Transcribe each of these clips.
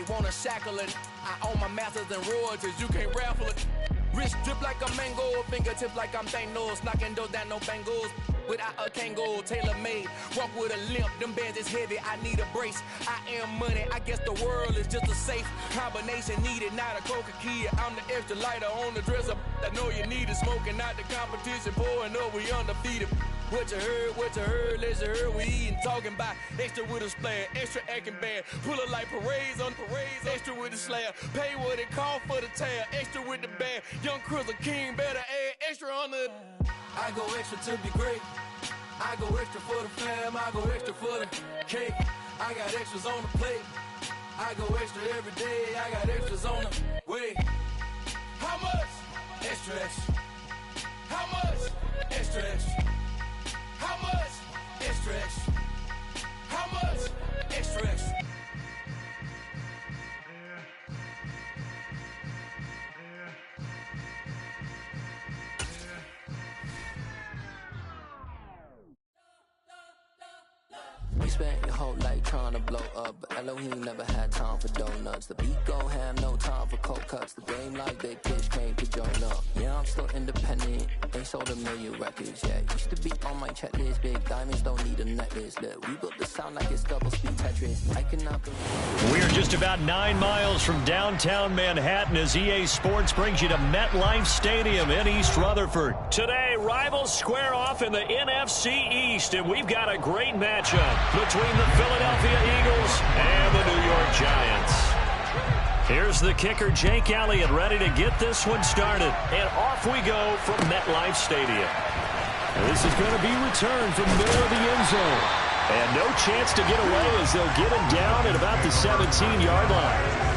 They wanna shackle it. I own my masters and royalties, you can't raffle it. Wrist drip like a mango, fingertips like I'm Thanos, knocking those down no bangles. Without a Kango, tailor-made, walk with a limp, them bands is heavy, I need a brace. I am money, I guess the world is just a safe combination needed, not a Coca-Cola. I'm the extra lighter on the dresser, I know you need it, smoking out the competition, pouring up, we undefeated. What you heard, let's heard, we eating, talking about extra with a splash, extra acting bad, pull it like parades on parades, extra with the slab, pay what it cost for the tab, extra with the bag, young Crizzle King, better add extra on the... I go extra to be great. I go extra for the fam. I go extra for the cake. I got extras on the plate. I go extra every day. I got extras on the way. How much? Extra, extra. How much? Extra, extra. How much? Extra, extra. How much? Extra, extra. We spent your whole life trying to blow up, but Elohim never had time for donuts. The beat gon' have no time for cold cuts. The game like Big Pitch came to join up. Yeah, I'm still independent, ain't sold a million records yet. Used to be on my checklist, big diamonds don't need a necklace. Look, we built the sound like it's double speed Tetris. I cannot believe. We're just about 9 miles from downtown Manhattan as EA Sports brings you to MetLife Stadium in East Rutherford. Today, rivals square off in the NFC East, and we've got a great matchup between the Philadelphia Eagles and the New York Giants. Here's the kicker, Jake Elliott, ready to get this one started. And off we go from MetLife Stadium. This is going to be returned from the middle of the end zone. And no chance to get away as they'll get him down at about the 17-yard line.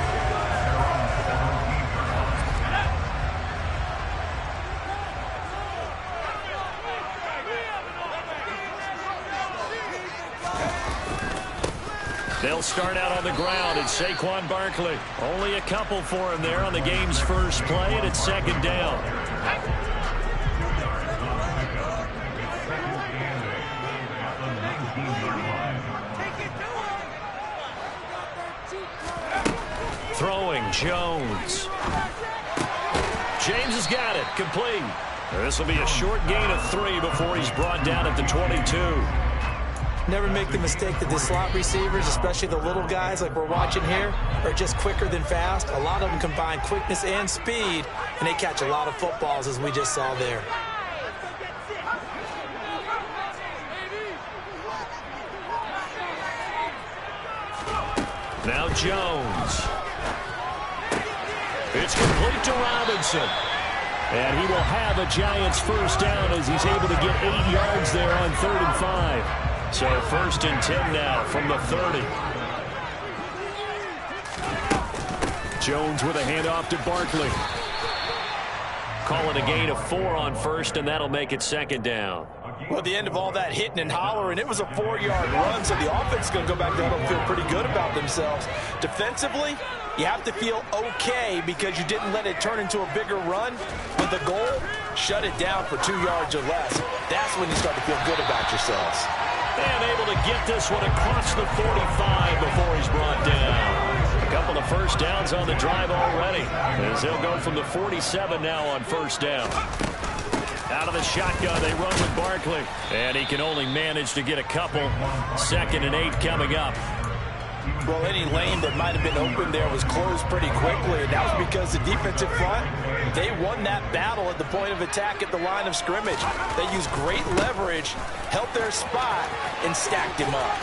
They'll start out on the ground. It's Saquon Barkley. Only a couple for him there on the game's first play, and it's second down. Throwing, Jones. James has got it. Complete. This will be a short gain of 3 before he's brought down at the 22. Never make the mistake that the slot receivers, especially the little guys like we're watching here, are just quicker than fast. A lot of them combine quickness and speed, and they catch a lot of footballs, as we just saw there. Now Jones. It's complete to Robinson. And he will have a Giants first down as he's able to get 8 yards there on 3rd and 5. So 1st and 10 now from the 30. Jones with a handoff to Barkley. Call it a gain of 4 on 1st, and that'll make it 2nd down. Well, at the end of all that hitting and hollering, it was a 4-yard run, so the offense is going to go back there and feel pretty good about themselves. Defensively, you have to feel okay because you didn't let it turn into a bigger run. But the goal, shut it down for 2 yards or less. That's when you start to feel good about yourselves. And able to get this one across the 45 before he's brought down. A couple of first downs on the drive already, as they'll go from the 47 now on 1st down. Out of the shotgun, they run with Barkley. And he can only manage to get a couple. 2nd and 8 coming up. Well, any lane that might have been open there was closed pretty quickly, and that was because the defensive front, they won that battle at the point of attack at the line of scrimmage. They used great leverage, held their spot, and stacked him up.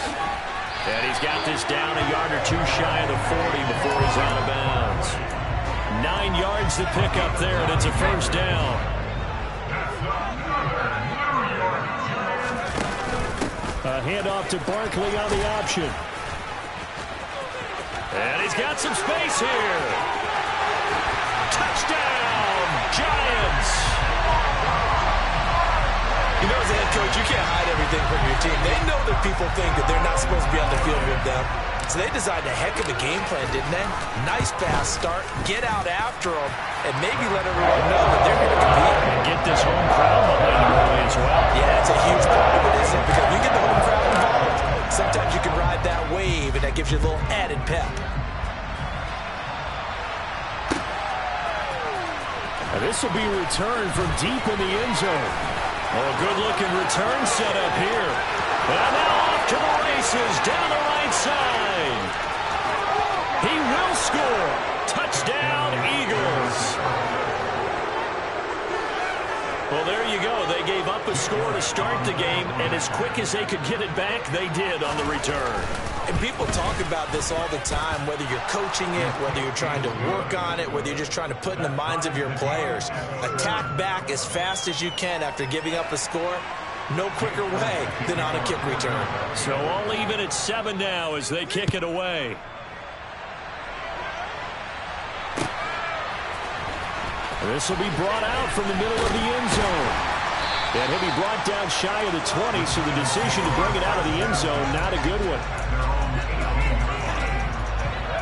And he's got this down a yard or 2 shy of the 40 before he's out of bounds. 9 yards to pick up there, and it's a first down. A handoff to Barkley on the option. And he's got some space here. Touchdown, Giants. You know, as a head coach, you can't hide everything from your team. They know that people think that they're not supposed to be on the field with them. So they designed a heck of a game plan, didn't they? Nice pass start, get out after them, and maybe let everyone know that they're going to compete. And get this home crowd behind them early as well. Yeah, it's a huge part of it, isn't it? Because you get the home crowd involved, sometimes you can ride that wave, and that gives you a little added pep. And this will be returned from deep in the end zone. Oh, a good-looking return set up here. And now off to the races down the right side. He will score. Touchdown, Eagles. Well, there you go. They gave up a score to start the game, and as quick as they could get it back, they did on the return. And people talk about this all the time, whether you're coaching it, whether you're trying to work on it, whether you're just trying to put in the minds of your players. Attack back as fast as you can after giving up a score. No quicker way than on a kick return. So all even at 7 now as they kick it away. This will be brought out from the middle of the end zone. And he'll be brought down shy of the 20, so the decision to bring it out of the end zone, not a good one.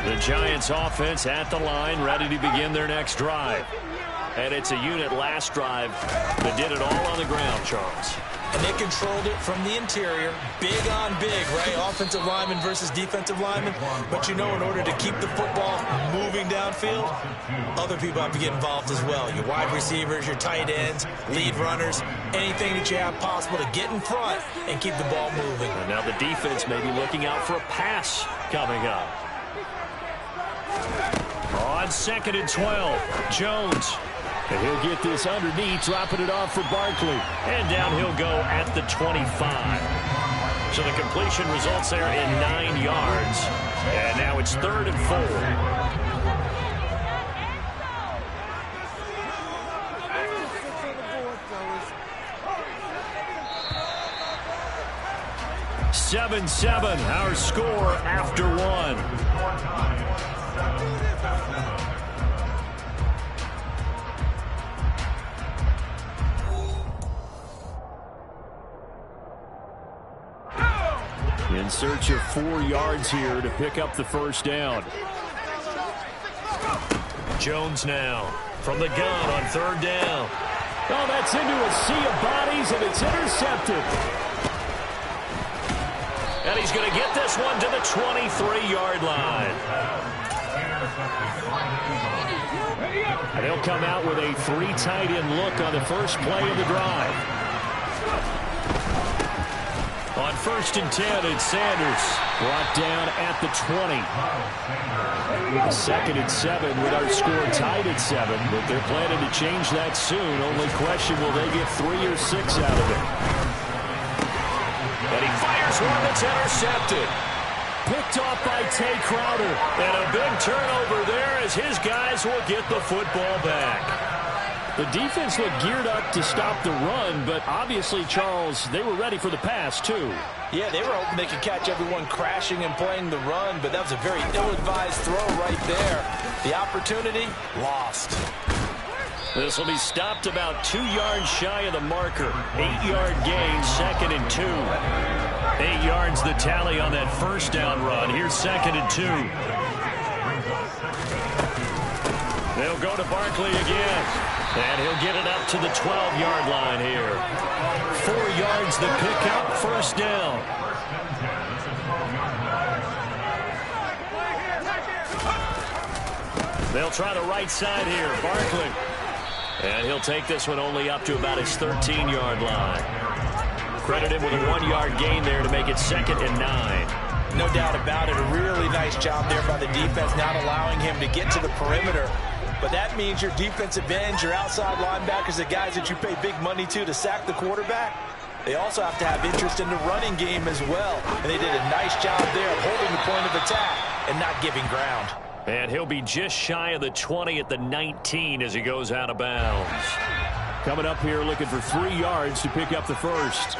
The Giants offense at the line, ready to begin their next drive. And it's a unit last drive that did it all on the ground, Charles. And they controlled it from the interior, big on big, right? Offensive lineman versus defensive lineman. But you know, in order to keep the football moving downfield, other people have to get involved as well. Your wide receivers, your tight ends, lead runners, anything that you have possible to get in front and keep the ball moving. And now the defense may be looking out for a pass coming up. On 2nd and 12, Jones. And he'll get this underneath, dropping it off for Barkley. And down he'll go at the 25. So the completion results there in 9 yards. And now it's 3rd and 4. (7-7) our score after 1. In search of 4 yards here to pick up the first down. Jones now from the gun on 3rd down. Oh, that's into a sea of bodies, and it's intercepted. And he's going to get this one to the 23-yard line. And they'll come out with a 3 tight end look on the first play of the drive. On 1st and 10, it's Sanders brought down at the 20. 2nd and 7 with our score tied at 7, but they're planning to change that soon. Only question, will they get 3 or 6 out of it? And he fires one that's intercepted. Picked off by Tay Crowder. And a big turnover there as his guys will get the football back. The defense looked geared up to stop the run, but obviously, Charles, they were ready for the pass, too. Yeah, they were hoping they could catch everyone crashing and playing the run, but that was a very ill-advised throw right there. The opportunity, lost. This will be stopped about 2 yards shy of the marker. 8-yard gain, 2nd and 2. 8 yards the tally on that first down run. Here's 2nd and 2. They'll go to Barkley again. And he'll get it up to the 12-yard line here. 4 yards the pickup, first down. They'll try the right side here, Barkley. And he'll take this one only up to about his 13-yard line. Credit him with a 1-yard gain there to make it 2nd and 9. No doubt about it. A really nice job there by the defense, not allowing him to get to the perimeter. But that means your defensive ends, your outside linebackers, the guys that you pay big money to sack the quarterback, they also have to have interest in the running game as well. And they did a nice job there of holding the point of attack and not giving ground. And he'll be just shy of the 20 at the 19 as he goes out of bounds. Coming up here looking for 3 yards to pick up the first.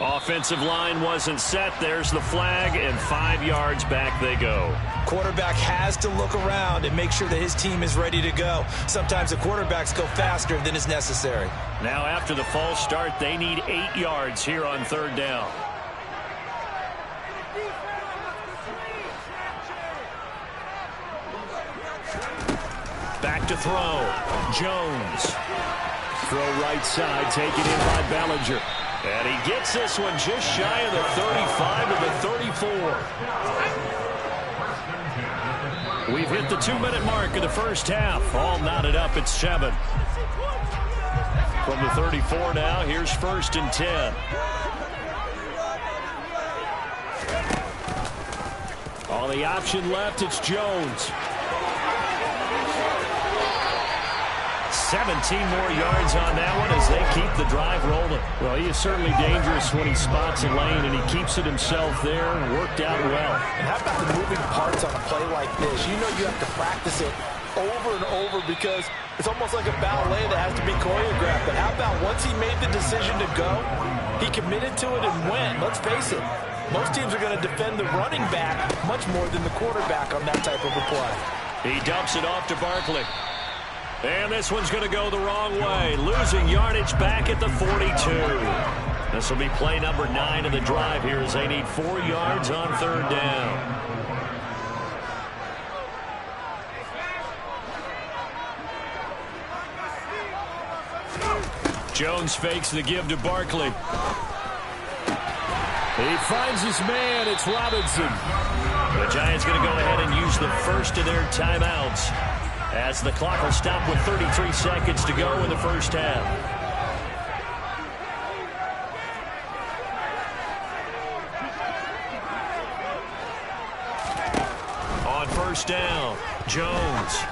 Offensive line wasn't set. There's the flag, and 5 yards back they go. Quarterback has to look around and make sure that his team is ready to go. Sometimes the quarterbacks go faster than is necessary. Now after the false start, they need 8 yards here on 3rd down. Back to throw. Jones. Throw right side, taken in by Bellinger. And he gets this one just shy of the 35 to the 34. We've hit the 2-minute mark of the first half. All knotted up at 7. From the 34 now, here's 1st and 10. On the option left, it's Jones. 17 more yards on that one as they keep the drive rolling. Well, he is certainly dangerous when he spots a lane, and he keeps it himself there and worked out well. And how about the moving parts on a play like this? You know you have to practice it over and over because it's almost like a ballet that has to be choreographed. But how about once he made the decision to go, he committed to it and went. Let's face it, most teams are going to defend the running back much more than the quarterback on that type of a play. He dumps it off to Barkley. And this one's going to go the wrong way. Losing yardage back at the 42. This will be play number 9 of the drive here as they need 4 yards on 3rd down. Jones fakes the give to Barkley. He finds his man. It's Robinson. The Giants going to go ahead and use the first of their timeouts, as the clock will stop with 33 seconds to go in the first half. On 1st down, Jones.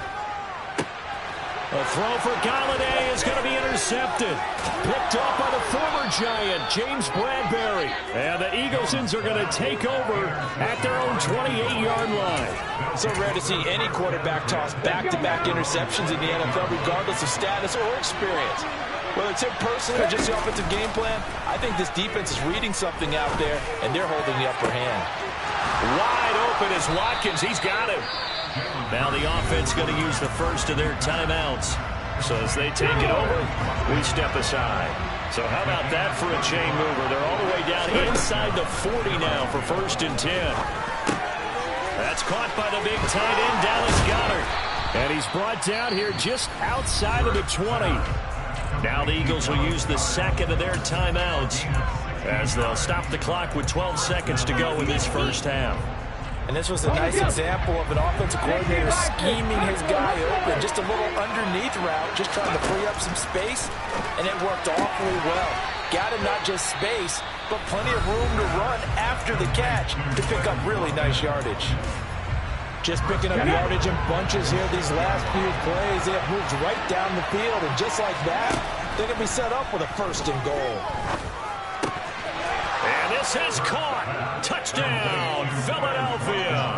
A throw for Golladay is going to be intercepted. Picked up by the former Giant, James Bradbury. And the Eaglesons are going to take over at their own 28-yard line. So rare to see any quarterback toss back-to-back interceptions in the NFL, regardless of status or experience. Whether it's him personally or just the offensive game plan, I think this defense is reading something out there, and they're holding the upper hand. Wide open is Watkins. He's got him. Now the offense going to use the first of their timeouts. So as they take it over, we step aside. So how about that for a chain mover? They're all the way down inside the 40 now for 1st and 10. That's caught by the big tight end, Dallas Goedert. And he's brought down here just outside of the 20. Now the Eagles will use the second of their timeouts as they'll stop the clock with 12 seconds to go in this first half. And this was a nice example of an offensive coordinator scheming his guy open. Just a little underneath route, just trying to free up some space, and it worked awfully well. Got him not just space, but plenty of room to run after the catch to pick up really nice yardage. Just picking up yardage in bunches here these last few plays. They have moved right down the field, and just like that, they're going to be set up with a 1st and goal. And this is caught. Touchdown, Philadelphia.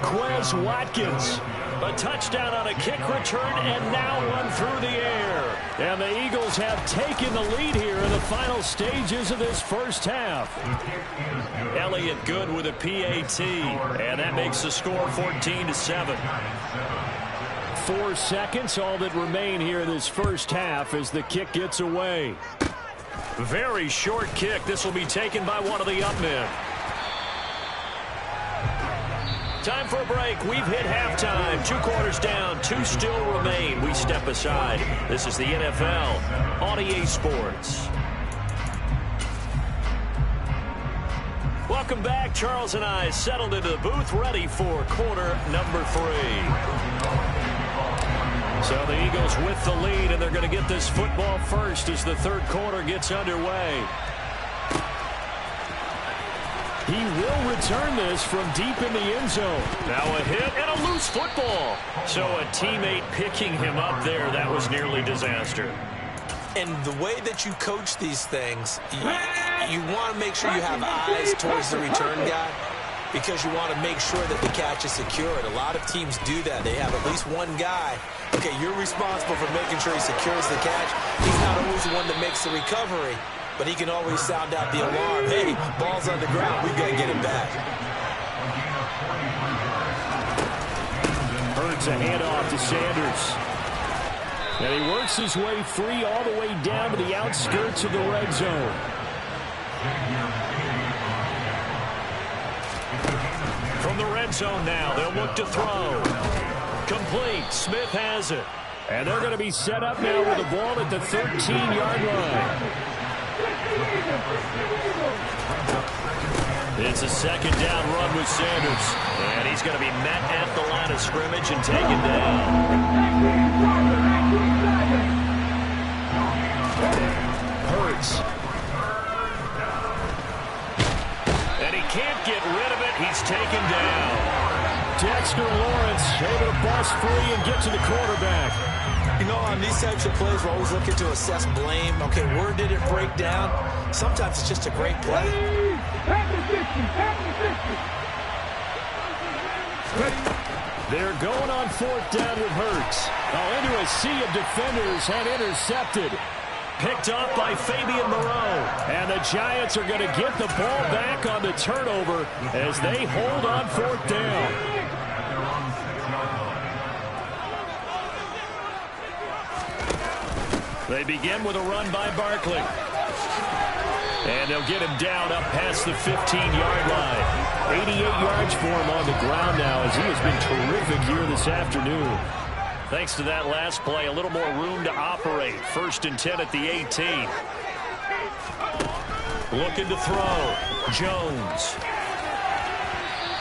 Quez Watkins. A touchdown on a kick return and now one through the air. And the Eagles have taken the lead here in the final stages of this first half. Elliott good with a PAT. And that makes the score 14-7. 4 seconds, all that remain here in this first half as the kick gets away. Very short kick. This will be taken by one of the up men. Time for a break. We've hit halftime. 2 quarters down. 2 still remain. We step aside. This is the NFL on EA Sports. Welcome back. Charles and I settled into the booth, ready for quarter number 3. So the Eagles with the lead, and they're going to get this football first as the 3rd quarter gets underway. He will return this from deep in the end zone. Now a hit and a loose football. So a teammate picking him up there, that was nearly disaster. And the way that you coach these things, you want to make sure you have eyes towards the return guy, because you want to make sure that the catch is secured. A lot of teams do that. They have at least one guy. Okay, you're responsible for making sure he secures the catch. He's not always the one that makes the recovery, but he can always sound out the alarm. Hey, ball's on the ground. We've got to get it back. Hurts a handoff to Sanders. And he works his way free all the way down to the outskirts of the red zone. From the red zone now, they'll look to throw. Complete. Smith has it. And they're going to be set up now with the ball at the 13-yard line. It's a second down run with Sanders. And he's going to be met at the line of scrimmage and taken down. Hurts. And he can't get rid of it. He's taken down. Dexter Lawrence able to bust free and get to the quarterback. You know, on these types of plays, we're always looking to assess blame. Okay, where did it break down? Sometimes it's just a great play. They're going on fourth down with Hurts. Into a sea of defenders and intercepted. Picked off by Fabian Moreau. And the Giants are going to get the ball back on the turnover as they hold on fourth down. They begin with a run by Barkley. And they'll get him down up past the 15-yard line. 88 yards for him on the ground now as he has been terrific here this afternoon. Thanks to that last play, a little more room to operate. 1st and 10 at the 18. Looking to throw. Jones.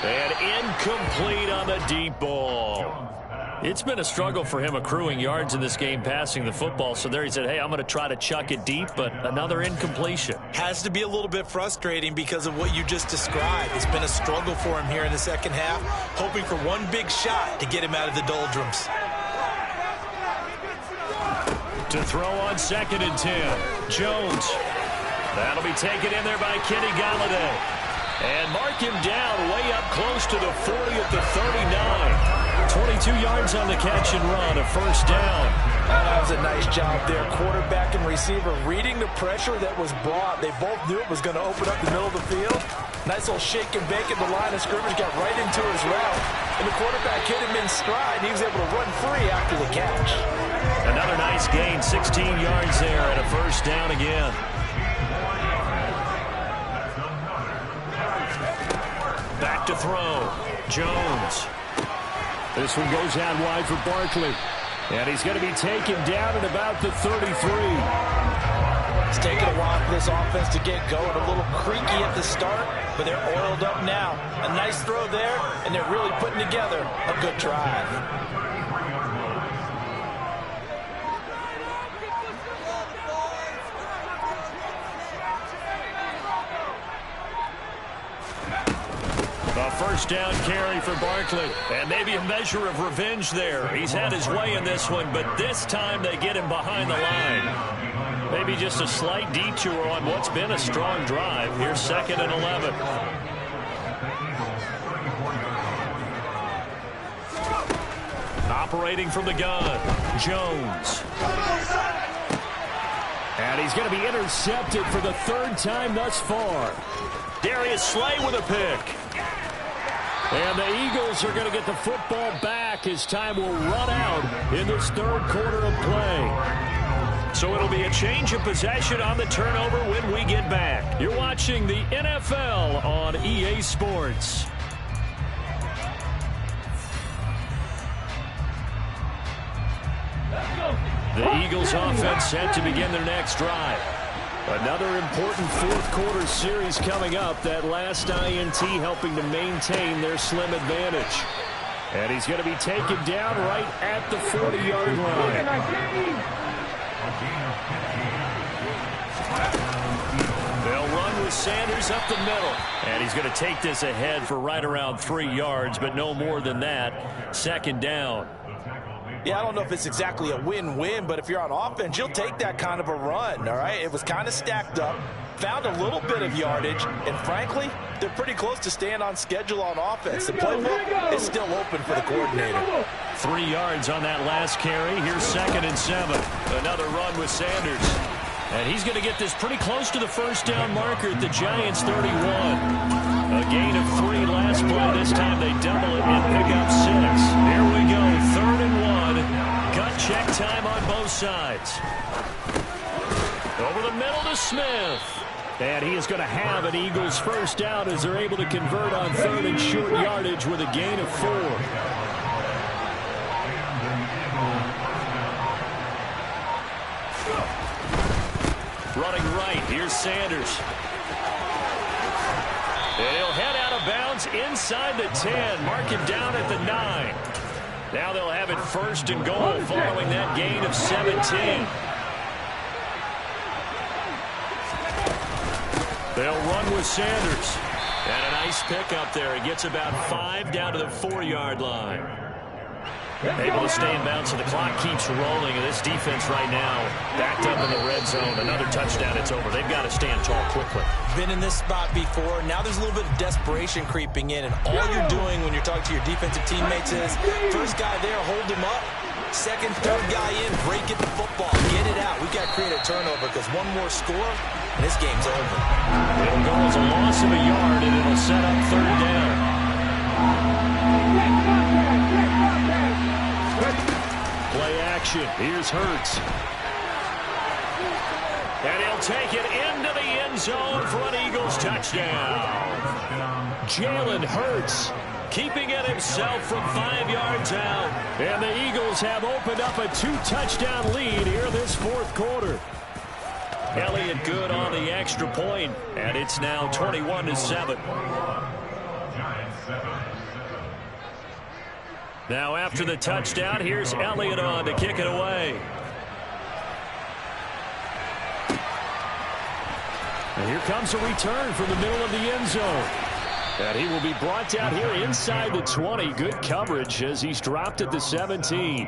And incomplete on the deep ball. It's been a struggle for him accruing yards in this game passing the football. So there he said, hey, I'm going to try to chuck it deep, but another incompletion. Has to be a little bit frustrating because of what you just described. It's been a struggle for him here in the second half, hoping for one big shot to get him out of the doldrums. To throw on 2nd and 10. Jones. That'll be taken in there by Kenny Golladay. And mark him down way up close to the 40 at the 39. 22 yards on the catch and run, a 1st down. That was a nice job there. Quarterback and receiver reading the pressure that was brought. They both knew it was going to open up the middle of the field. Nice little shake and bake at the line of scrimmage, got right into his route. And the quarterback hit him in stride. He was able to run free after the catch. Another nice gain, 16 yards there and a 1st down again. Back to throw. Jones. This one goes out wide for Barkley. And he's going to be taken down at about the 33. It's taken a while for this offense to get going. A little creaky at the start, but they're oiled up now. A nice throw there, and they're really putting together a good drive. A 1st down carry for Barkley. And maybe a measure of revenge there. He's had his way in this one, but this time they get him behind the line. Maybe just a slight detour on what's been a strong drive. Here's 2nd and 11. Operating from the gun, Jones. And he's going to be intercepted for the 3rd time thus far. Darius Slay with a pick. And the Eagles are going to get the football back as time will run out in this 3rd quarter of play. So it'll be a change of possession on the turnover when we get back. You're watching the NFL on EA Sports. The Eagles offense set to begin their next drive. Another important 4th quarter series coming up. That last INT helping to maintain their slim advantage. And he's going to be taken down right at the 40-yard line. They'll run with Sanders up the middle. And he's going to take this ahead for right around 3 yards, but no more than that. 2nd down. Yeah, I don't know if it's exactly a win-win, but if you're on offense, you'll take that kind of a run, all right? It was kind of stacked up, found a little bit of yardage, and frankly, they're pretty close to staying on schedule on offense. The playbook is still open for the coordinator. 3 yards on that last carry. Here's 2nd and 7. Another run with Sanders. And he's going to get this pretty close to the 1st down marker at the Giants' 31. A gain of 3 last play. This time they double it and pick up 6. Here we go, 3rd and 1. Gut check time on both sides. Over the middle to Smith. And he is going to have an Eagles 1st down as they're able to convert on 3rd and short yardage with a gain of 4. Running right, here's Sanders. And he'll head out of bounds inside the 10. Mark him down at the 9. Now they'll have it first and goal following that gain of 17. They'll run with Sanders. And a nice pick up there. He gets about 5 down to the 4-yard line. Able to stay in bounds, so the clock keeps rolling. And this defense right now backed up in the red zone. Another touchdown, it's over. They've got to stand tall quickly. Been in this spot before. Now there's a little bit of desperation creeping in. And all you're doing when you're talking to your defensive teammates is, first guy there, hold him up. Second, third guy in, break it the football. Get it out. We've got to create a turnover because one more score, and this game's over. It'll go as a loss of a yard, and it'll set up third down. Play action. Here's Hurts. And he'll take it into the end zone for an Eagles touchdown. Jalen Hurts keeping it himself from 5 yards out. And the Eagles have opened up a 2-touchdown lead here this fourth quarter. Elliott good on the extra point, and it's now 21-7. Now after the touchdown, here's Elliott on to kick it away. And here comes a return from the middle of the end zone. And he will be brought down here inside the 20. Good coverage as he's dropped at the 17.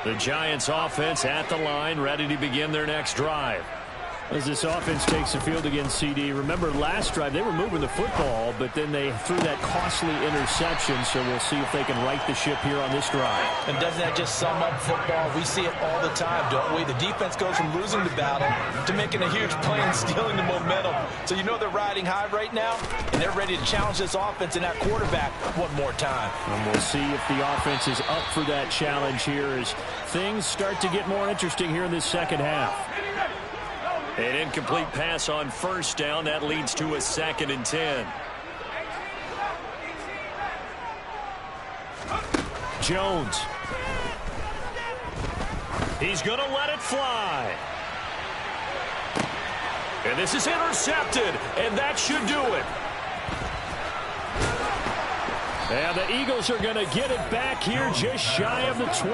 The Giants offense at the line, ready to begin their next drive. As this offense takes the field against CD, remember last drive they were moving the football, but then they threw that costly interception, so we'll see if they can right the ship here on this drive. And doesn't that just sum up football? We see it all the time, don't we? The defense goes from losing the battle to making a huge play and stealing the momentum. So you know they're riding high right now, and they're ready to challenge this offense and that quarterback one more time. And we'll see if the offense is up for that challenge here as things start to get more interesting here in this second half. An incomplete pass on first down. That leads to a 2nd and 10. Jones. He's going to let it fly. And this is intercepted, and that should do it. And the Eagles are going to get it back here just shy of the 20.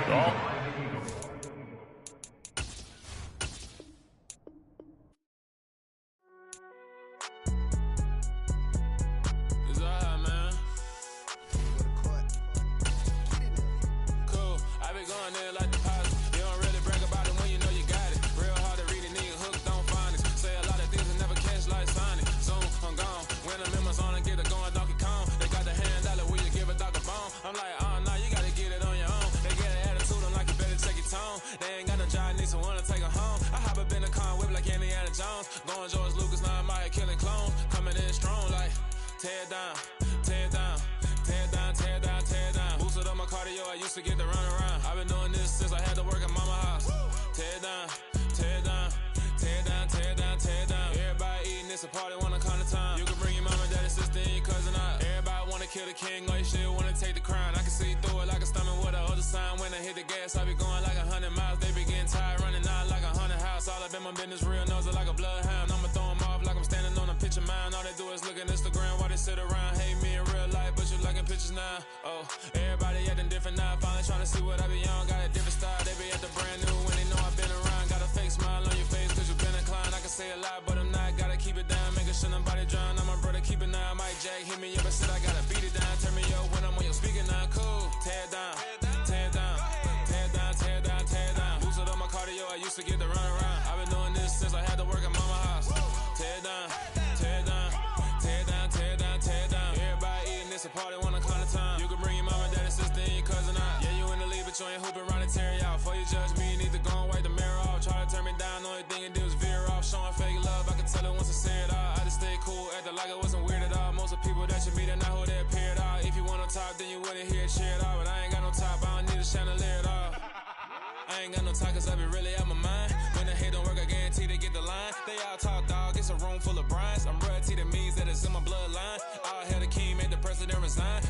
Oh.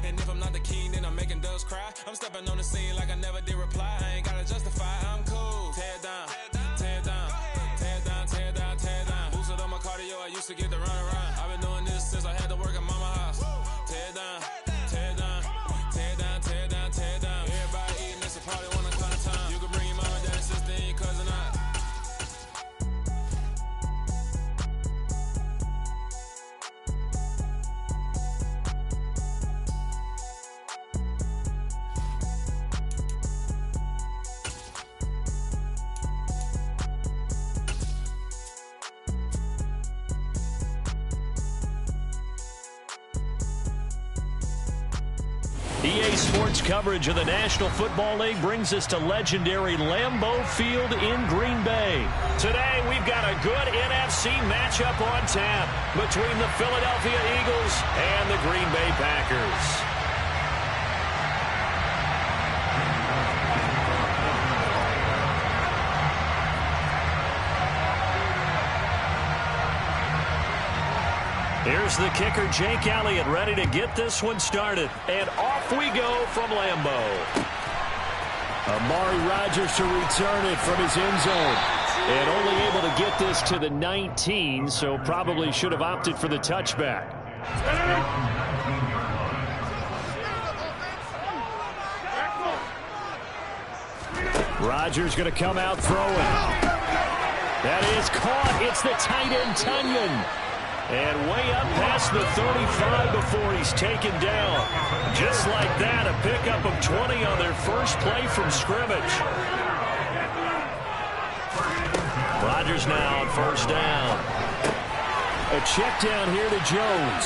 And if I'm not the king, then I'm making doves cry. I'm stepping on the scene like I never did reply. I ain't gotta justify. EA Sports coverage of the National Football League brings us to legendary Lambeau Field in Green Bay. Today, we've got a good NFC matchup on tap between the Philadelphia Eagles and the Green Bay Packers. Here's the kicker, Jake Elliott, ready to get this one started. And off we go from Lambeau. Amari Rodgers to return it from his end zone. And only able to get this to the 19, so probably should have opted for the touchback. Rodgers going to come out throwing. That is caught. It's the tight end, Tunyon. And way up past the 35 before he's taken down. Just like that, a pickup of 20 on their first play from scrimmage. Rodgers now on first down. A check down here to Jones.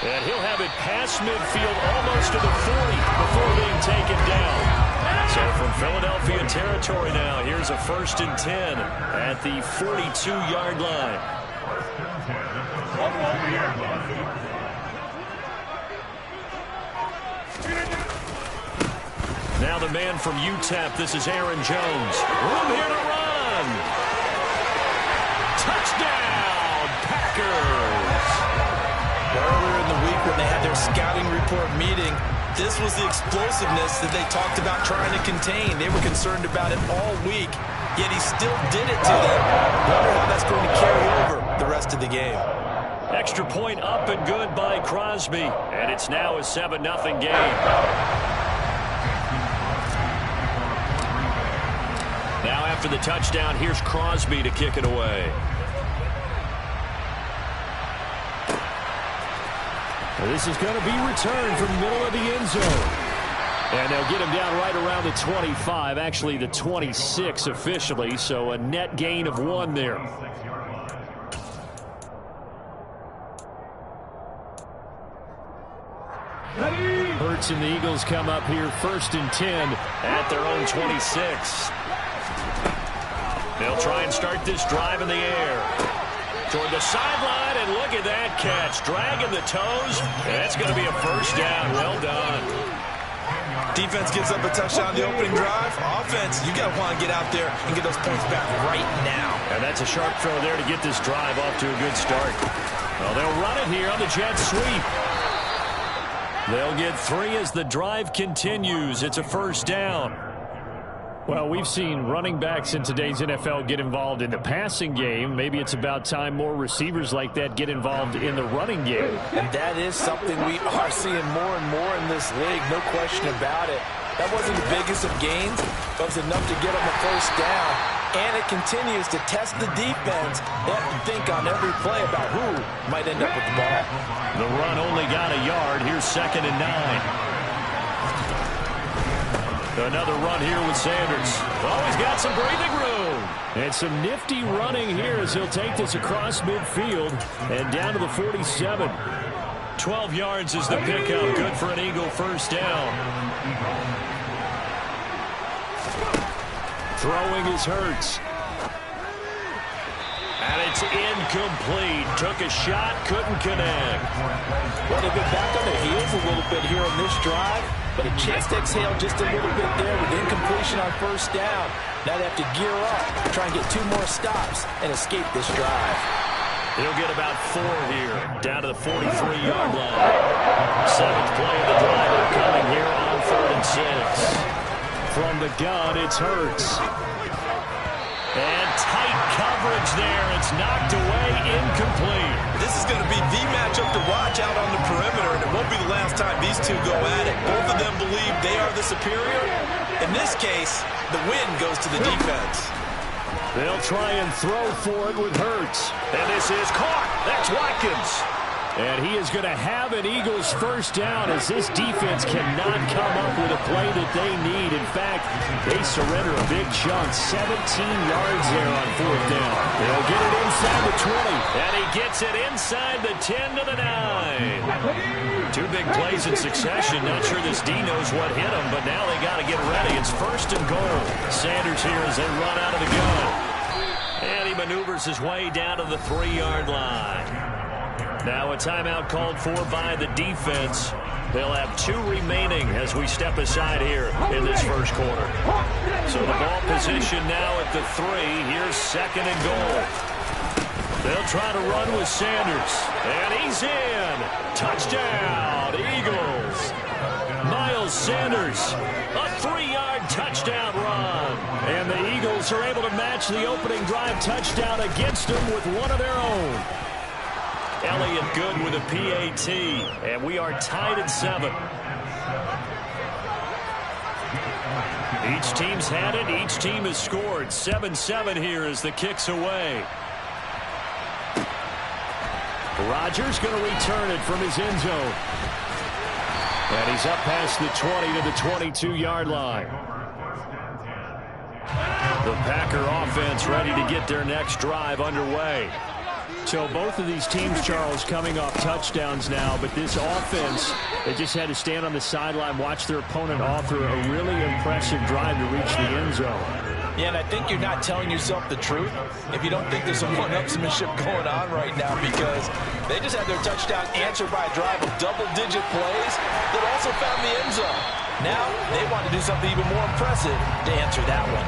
And he'll have it past midfield almost to the 40 before being taken down. So from Philadelphia territory now, here's a 1st and 10 at the 42-yard line. Now the man from UTEP, this is Aaron Jones. Room here to run. Touchdown, Packers. Earlier in the week when they had their scouting report meeting, this was the explosiveness that they talked about trying to contain. They were concerned about it all week, yet he still did it to them. Wonder how that's going to carry over the rest of the game. Extra point up and good by Crosby. And it's now a 7-0 game. Now after the touchdown, here's Crosby to kick it away. This is going to be returned from the middle of the end zone. And they'll get him down right around the 25, actually the 26 officially, so a net gain of 1 there. Hurts and the Eagles come up here 1st and 10 at their own 26. They'll try and start this drive in the air. Toward the sideline, and look at that catch. Dragging the toes. That's going to be a first down. Well done. Defense gives up a touchdown on the opening drive. Offense, you got to want to get out there and get those points back right now. And that's a sharp throw there to get this drive off to a good start. Well, they'll run it here on the jet sweep. They'll get 3 as the drive continues. It's a first down. Well, we've seen running backs in today's NFL get involved in the passing game. Maybe it's about time more receivers like that get involved in the running game. And that is something we are seeing more and more in this league, no question about it. That wasn't the biggest of gains, but it was enough to get them a first down. And it continues to test the defense. They have to think on every play about who might end up with the ball. The run only got a yard. Here's 2nd and 9. Another run here with Sanders. Oh, he's got some breathing room. And some nifty running here as he'll take this across midfield and down to the 47. 12 yards is the pickup. Good for an Eagle first down. Throwing is Hurts. And it's incomplete. Took a shot, couldn't connect. Well, they've been back on their heels a little bit here on this drive, but a chance to exhale just a little bit there with incompletion on first down. Now they have to gear up, try and get 2 more stops, and escape this drive. He'll get about 4 here, down to the 43-yard line. 7th play of the drive coming here on 3rd and 6. From the gun, it's Hurts. And tight coverage there. It's knocked away, incomplete. This is going to be the matchup to watch out on the perimeter, and it won't be the last time these two go at it. Both of them believe they are the superior. In this case, the win goes to the defense. They'll try and throw for it with Hurts. And this is caught. That's Watkins. And he is going to have an Eagles first down as this defense cannot come up with a play that they need. In fact, They surrender a big chunk, 17 yards there on 4th down. They'll get it inside the 20. And he gets it inside the 10 to the 9. 2 big plays in succession. Not sure this D knows what hit him, but now they got to get ready. It's 1st and goal. Sanders here as they run out of the gun. And he maneuvers his way down to the 3-yard line. Now a timeout called for by the defense. They'll have 2 remaining as we step aside here in this first quarter. So the ball position now at the 3. Here's 2nd and goal. They'll try to run with Sanders. And he's in. Touchdown, Eagles. Miles Sanders, a 3-yard touchdown run. And the Eagles are able to match the opening drive touchdown against them with one of their own. Elliott good with a PAT, and we are tied at 7. Each team's had it. Each team has scored. 7-7 here as the kick's away. Rodgers going to return it from his end zone. And he's up past the 20 to the 22-yard line. The Packer offense ready to get their next drive underway. So both of these teams, Charles, coming off touchdowns now, but this offense, they just had to stand on the sideline, watch their opponent offer a really impressive drive to reach the end zone. Yeah, and I think you're not telling yourself the truth if you don't think there's some one-upsmanship going on right now, because they just had their touchdown answered by a drive of double-digit plays that also found the end zone. Now they want to do something even more impressive to answer that one.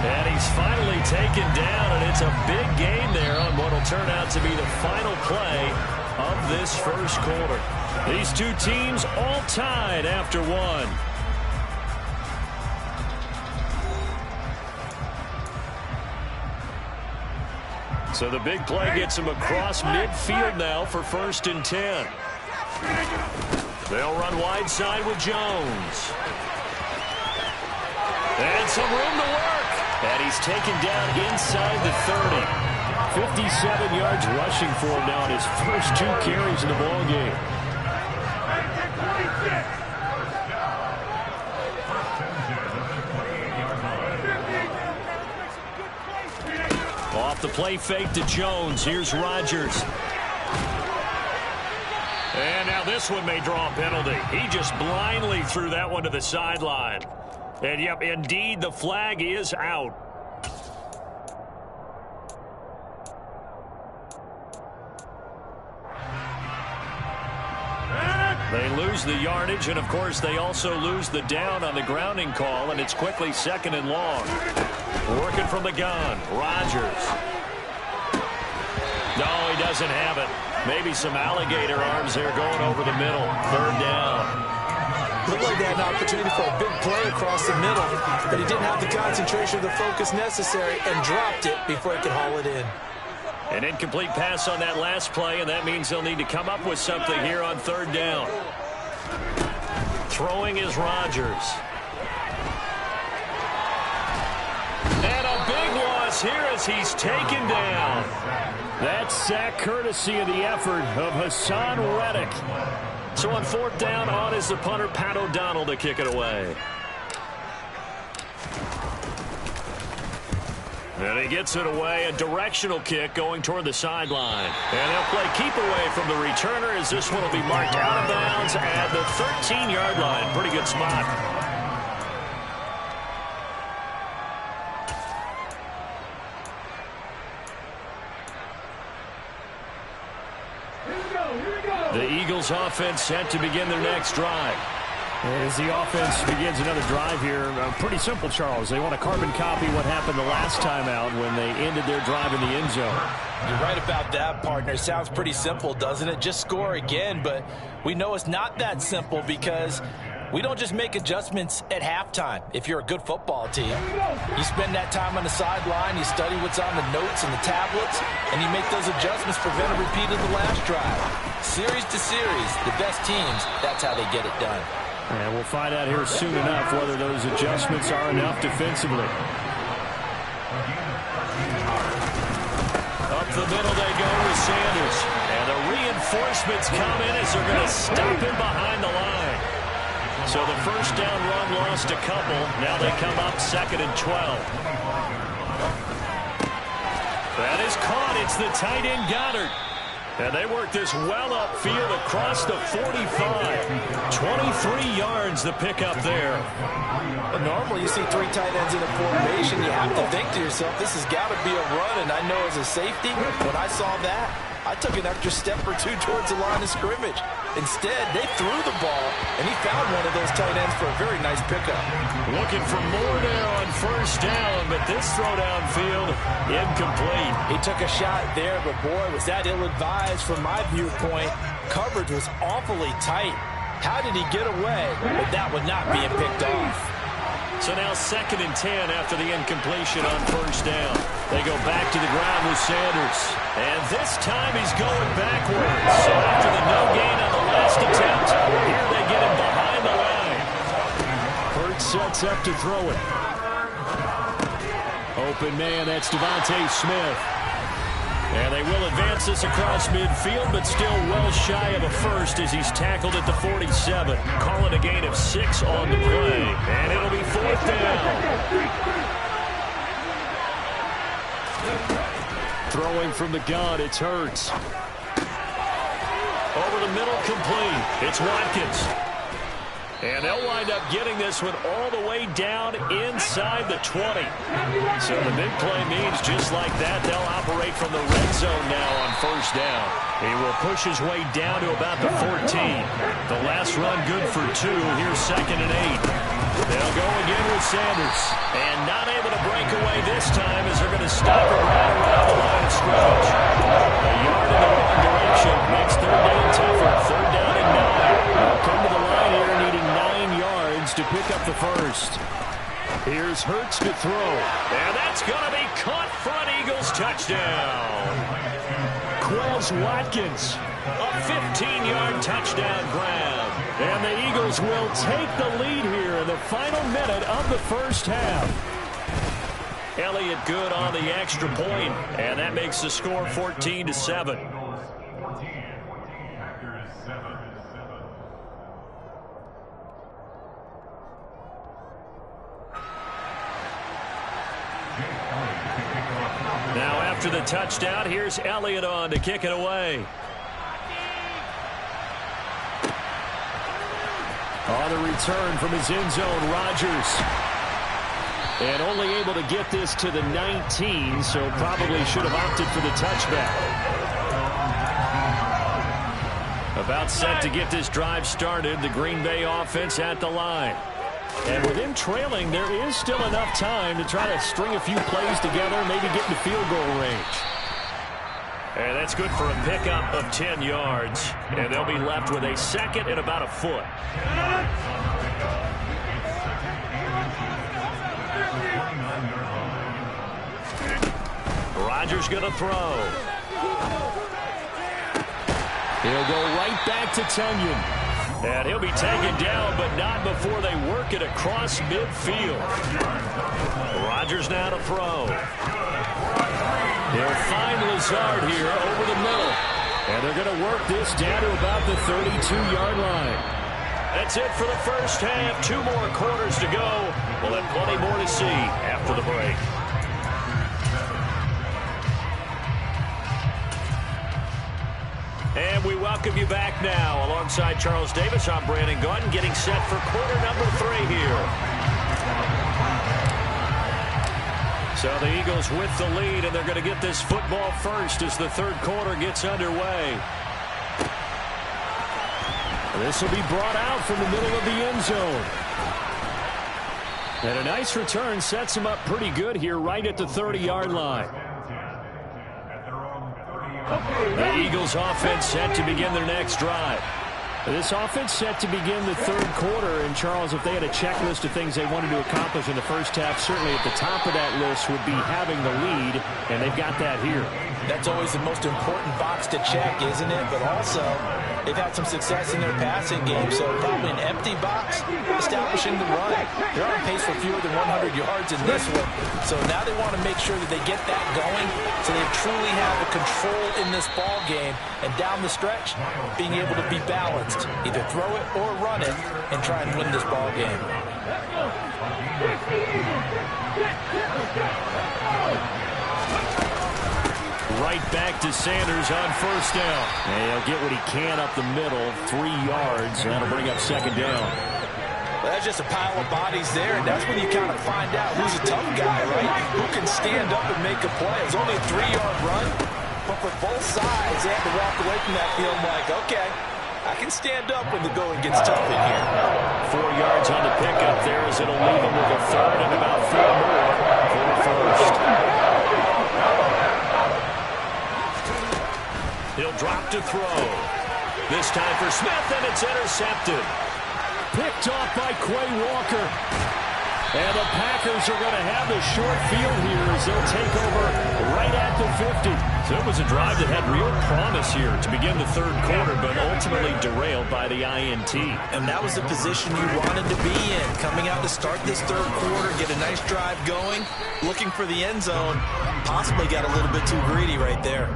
And he's finally taken down, and it's a big gain there on what will turn out to be the final play of this first quarter. These 2 teams all tied after 1. So the big play gets him across midfield now for 1st and 10. They'll run wide side with Jones. And some room to work. And he's taken down inside the 30. 57 yards rushing for him now in his first 2 carries in the ballgame. Off the play fake to Jones. Here's Rodgers. And now this one may draw a penalty. He just blindly threw that one to the sideline. And, yep, indeed, the flag is out. They lose the yardage, and, of course, they also lose the down on the grounding call, and it's quickly 2nd and long. Working from the gun, Rodgers. No, he doesn't have it. Maybe some alligator arms there going over the middle. 3rd down. Looked like they had an opportunity for a big play across the middle, but he didn't have the concentration or the focus necessary and dropped it before he could haul it in. An incomplete pass on that last play, and that means they'll need to come up with something here on 3rd down. Throwing is Rodgers. And a big loss here as he's taken down. That sack courtesy of the effort of Hassan Reddick. So on 4th down, on is the punter, Pat O'Donnell, to kick it away. And he gets it away, a directional kick going toward the sideline. And they'll play keep away from the returner as this one will be marked out of bounds at the 13-yard line. Pretty good spot. The Eagles offense set to begin their next drive. As the offense begins another drive here, pretty simple, Charles. They want to carbon copy what happened the last time out when they ended their drive in the end zone. You're right about that, partner. Sounds pretty simple, doesn't it? Just score again, but we know it's not that simple because we don't just make adjustments at halftime if you're a good football team. You spend that time on the sideline, you study what's on the notes and the tablets, and you make those adjustments to prevent a repeat of the last drive. Series to series, the best teams, that's how they get it done. And we'll find out here soon enough whether those adjustments are enough defensively. Up the middle they go with Sanders. And the reinforcements come in as they're going to stop him behind the line. So the first down run lost a couple. Now they come up 2nd and 12. That is caught. It's the tight end Goddard. And they work this well upfield across the 45. 23 yards the pickup there. But normally you see 3 tight ends in a formation. You have to think to yourself, this has got to be a run. And I know as a safety, when I saw that, I took an extra step or 2 towards the line of scrimmage. Instead, they threw the ball, and he found one of those tight ends for a very nice pickup. Looking for more there on first down, but this throw downfield incomplete. He took a shot there, but boy, was that ill-advised from my viewpoint. Coverage was awfully tight. How did he get away with that one not being picked off? So now 2nd and 10 after the incompletion on first down. They go back to the ground with Sanders. And this time he's going backwards. So after the no gain on the last attempt, here they get him behind the line. Hurts sets up to throw it. Open man, that's Devontae Smith. And they will advance this across midfield, but still well shy of a first as he's tackled at the 47. Call it a gain of 6 on the play. And it'll be 4th down. Throwing from the gun, it's Hurts. Over the middle, complete. It's Watkins. And they'll wind up getting this one all the way down inside the 20. So the big play means just like that, they'll operate from the red zone now on first down. He will push his way down to about the 14. The last run good for 2. Here's 2nd and 8. They'll go again with Sanders. And not able to break away this time as they're going to stop it right around the line of scrimmage. A yard in the wrong direction makes 3rd down tougher. 3rd down and 9. They'll come to the line here needing 9 yards to pick up the first. Here's Hurts to throw. And that's going to be caught for an Eagles touchdown. Quez Watkins, a 15-yard touchdown grab. And the Eagles will take the lead here in the final minute of the first half. Elliott good on the extra point, and that makes the score 14-7. Now after the touchdown, here's Elliott on to kick it away. On the return from his end zone, Rodgers. And only able to get this to the 19, so probably should have opted for the touchback. About set to get this drive started, the Green Bay offense at the line. And with him trailing, there is still enough time to try to string a few plays together, maybe get into field goal range. And that's good for a pickup of 10 yards. And they'll be left with a 2nd and about a foot. Rodgers going to throw. He'll go right back to Tunyon. And he'll be taken down, but not before they work it across midfield. Rodgers now to throw. He'll find Lazard here over the middle. And they're going to work this down to about the 32-yard line. That's it for the first half. 2 more quarters to go. We'll have plenty more to see after the break. And we welcome you back now. Alongside Charles Davis, I'm Brandon Gaudin, getting set for quarter number 3 here. So the Eagles with the lead, and they're going to get this football first as the 3rd quarter gets underway. This will be brought out from the middle of the end zone. And a nice return sets them up pretty good here right at the 30-yard line. The Eagles offense set to begin their next drive. This offense set to begin the 3rd quarter. And, Charles, if they had a checklist of things they wanted to accomplish in the first half, certainly at the top of that list would be having the lead, and they've got that here. That's always the most important box to check, isn't it? But also, they've had some success in their passing game, so probably an empty box establishing the run. They're on pace for fewer than 100 yards in this one, so now they want to make sure that they get that going so they truly have the control in this ball game, and down the stretch, being able to be balanced, either throw it or run it, and try and win this ball game. Right back to Sanders on first down. And he'll get what he can up the middle, 3 yards. That'll bring up second down. Well, that's just a pile of bodies there, and that's when you kind of find out who's a tough guy, right? Who can stand up and make a play. It's only a 3-yard run, but for both sides, they have to walk away from that feeling like, okay, I can stand up when the going gets tough in here. 4 yards on the pickup there as it'll leave him with a third and about 4 more for the first. He'll drop to throw. This time for Smith, and it's intercepted. Picked off by Quay Walker. And the Packers are going to have the short field here as they'll take over right at the 50. So it was a drive that had real promise here to begin the third quarter, but ultimately derailed by the INT. And that was the position you wanted to be in. Coming out to start this third quarter, get a nice drive going, looking for the end zone. Possibly got a little bit too greedy right there.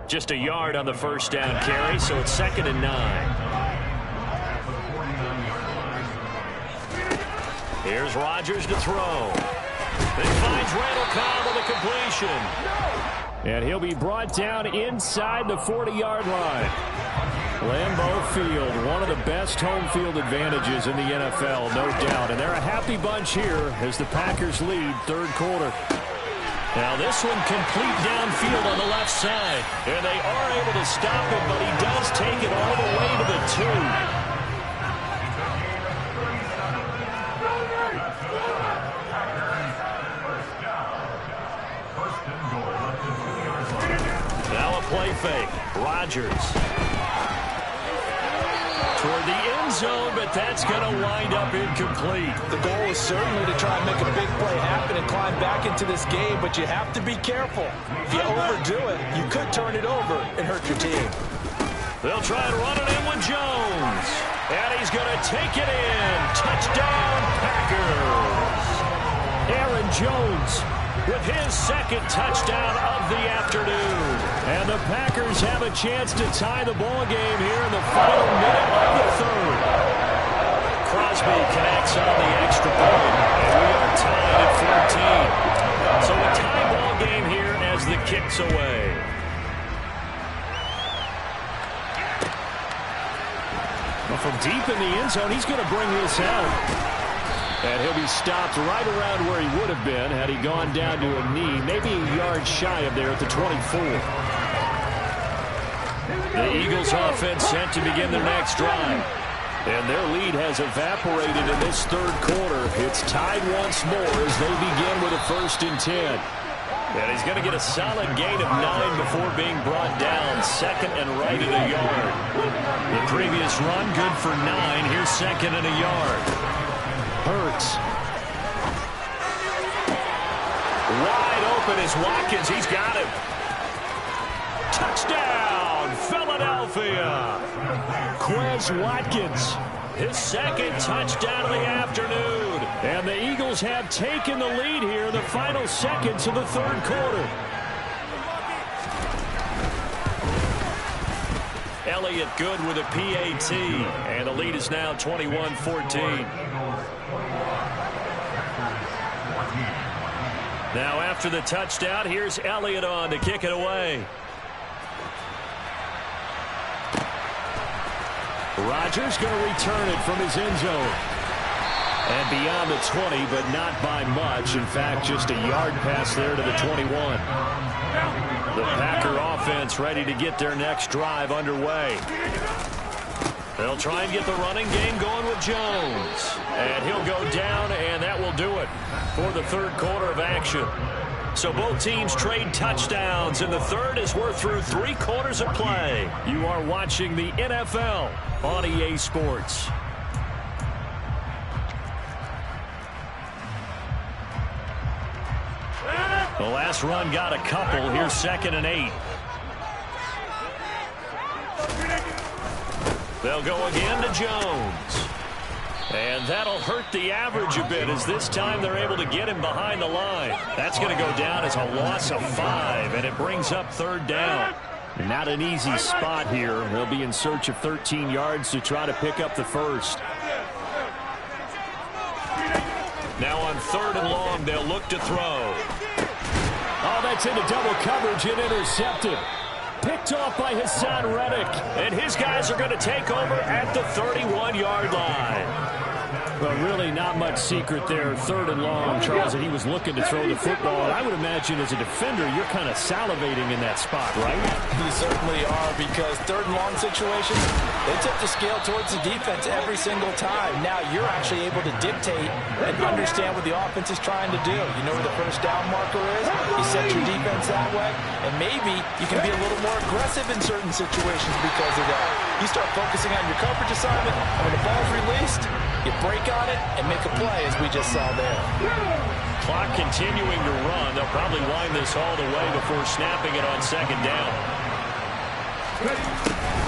Just a yard on the first down carry, so it's 2nd and 9. Here's Rodgers to throw. He finds Randall Cobb with a completion. And he'll be brought down inside the 40-yard line. Lambeau Field, one of the best home field advantages in the NFL, no doubt. And they're a happy bunch here as the Packers lead third quarter. Now this one complete downfield on the left side. And they are able to stop it, but he does take it all the way to the 2. Play fake. Rodgers. Toward the end zone, but that's going to wind up incomplete. The goal is certainly to try and make a big play happen and climb back into this game, but you have to be careful. If you overdo it, you could turn it over and hurt your team. They'll try and run it in with Jones. And he's going to take it in. Touchdown, Packers. Aaron Jones with his second touchdown of the afternoon. And the Packers have a chance to tie the ball game here in the final minute of the third. Crosby connects on the extra point, and we are tied at 14. So a tie ball game here as the kick's away. Well, from deep in the end zone, he's going to bring this out. And he'll be stopped right around where he would have been had he gone down to a knee, maybe a yard shy of there at the 24. The Eagles offense set to begin their next drive. And their lead has evaporated in this third quarter. It's tied once more as they begin with a 1st and 10. And he's going to get a solid gain of 9 before being brought down. 2nd and right at a yard. The previous run good for 9. Here's 2nd and a yard. Hurts. Wide open is Watkins. He's got him. Touchdown, Philadelphia. Quez Watkins, his 2nd touchdown of the afternoon. And the Eagles have taken the lead here in the final seconds of the third quarter. Elliott good with a PAT. And the lead is now 21-14. Now after the touchdown, here's Elliott on to kick it away. Rodgers going to return it from his end zone. And beyond the 20, but not by much. In fact, just a yard pass there to the 21. The Packer offense ready to get their next drive underway. They'll try and get the running game going with Jones. And he'll go down, and that will do it for the third quarter of action. So both teams trade touchdowns, and the third as we're through 3 quarters of play. You are watching the NFL on EA Sports. The last run got a couple. Here's 2nd and 8. They'll go again to Jones. And that'll hurt the average a bit as this time they're able to get him behind the line. That's going to go down as a loss of 5, and it brings up 3rd down. Not an easy spot here. They'll be in search of 13 yards to try to pick up the first. Now on 3rd and long, they'll look to throw. Oh, that's into double coverage and intercepted. Picked off by Hassan Reddick. And his guys are going to take over at the 31-yard line. Well, really not much secret there. 3rd and long, Charles, that he was looking to throw the football. And I would imagine as a defender, you're kind of salivating in that spot, right? You certainly are, because 3rd and long situations, they tip the scale towards the defense every single time. Now you're actually able to dictate and understand what the offense is trying to do. You know where the first down marker is. You set your defense that way, and maybe you can be a little more aggressive in certain situations because of that. You start focusing on your coverage assignment, and when the ball's released, you break on it and make a play, as we just saw there. Clock continuing to run. They'll probably wind this all the way before snapping it on 2nd down.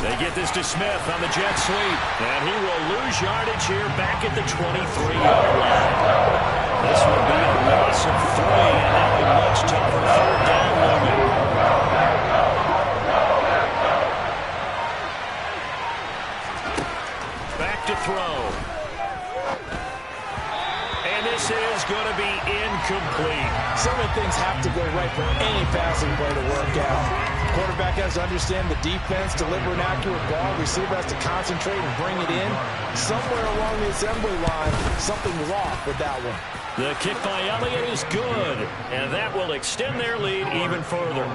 They get this to Smith on the jet sweep, and he will lose yardage here back at the 23-yard line. This will be a loss of 3, and now a much tougher 3rd down looming. Back to throw. This is going to be incomplete. So many things have to go right for any passing play to work out. Quarterback has to understand the defense, deliver an accurate ball. Receiver has to concentrate and bring it in. Somewhere along the assembly line, something's off with that one. The kick by Elliott is good, and that will extend their lead even further.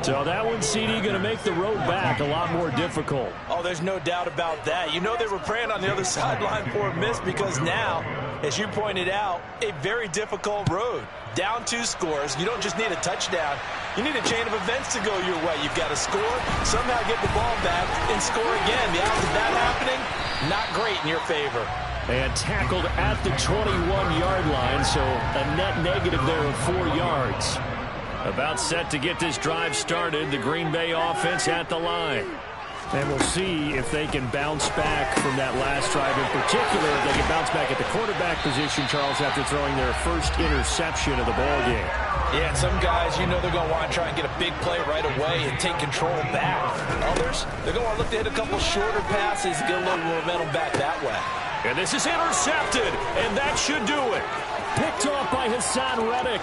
So that one, CD, going to make the road back a lot more difficult. Oh, there's no doubt about that. You know they were praying on the other sideline for a miss because now, as you pointed out, a very difficult road. Down 2 scores. You don't just need a touchdown. You need a chain of events to go your way. You've got to score, somehow get the ball back, and score again. The odds of that happening, not great in your favor. And tackled at the 21-yard line, so a net negative there of 4 yards. About set to get this drive started, the Green Bay offense at the line. And we'll see if they can bounce back from that last drive. In particular, if they can bounce back at the quarterback position, Charles, after throwing their first interception of the ballgame. Yeah, and some guys, you know they're going to want to try and get a big play right away and take control back. Others, they're going to want to look to hit a couple shorter passes and get a little momentum back that way. And this is intercepted, and that should do it. Picked off by Hassan Reddick.